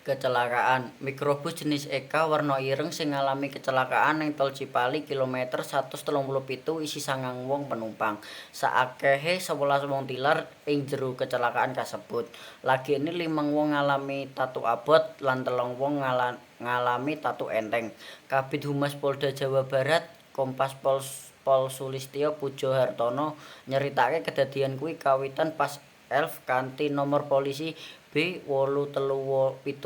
Kecelakaan mikrobus jenis Eka warna ireng sing ngalami kecelakaan ning Tol Cipali kilometer 137 isi 9 wong penumpang. Saakehe 11 wong tilar ing jero kecelakaan kasebut. Lagene 5 wong ngalami tatu abot lan 3 wong ngalami tatu enteng. Kabid Humas Polda Jawa Barat Kompas Pol Sulistyo Pujo Hartono nyeritake kedadian kuwi kawitan pas Elf kanthi nomor polisi B8378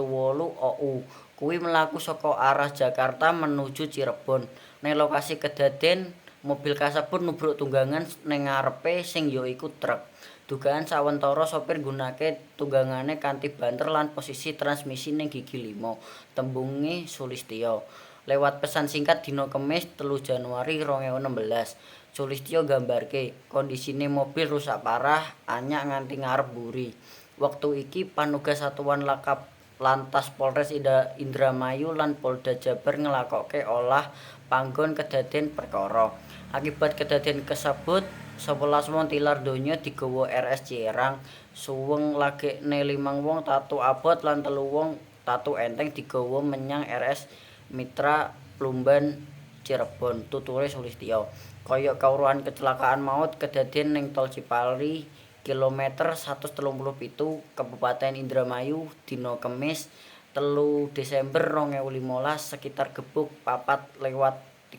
OU kuwi mlaku saka arah Jakarta menuju Cirebon. Ning lokasi kedaden mobil kasebut nubruk tunggangan ning ngarepe sing ya iku truk. Dugaan sawentara sopir nggunakake tunggangane kanthi banter lan posisi transmisi ning gigi 5. Tembunge Sulistyo. Lewat pesan singkat dina Kamis 3 Januari 2016. Sulistyo gambarke kondisine mobil rusak parah, anyak nganti ngarep mburi. Wektu iki panugas Satuan Laka Lantas Polres Indramayu lan Polda Jabar nglakokke olah panggon kedaden perkara. Akibat kedaden kasebut 11 wong tilar donya digawa RS Cierang. Suweng lagekne 5 wong tatu abot lan 3 wong tatu enteng digawa menyang RS Mitra Plumban Cirebon. Tuture Sulistyo. Kaya kawruhan kecelakaan maut kedaden ning Tol Cipali kilometer 137 Kabupaten Indramayu dina Kamis 3 Desember 2015 sekitar gebuk 4:30.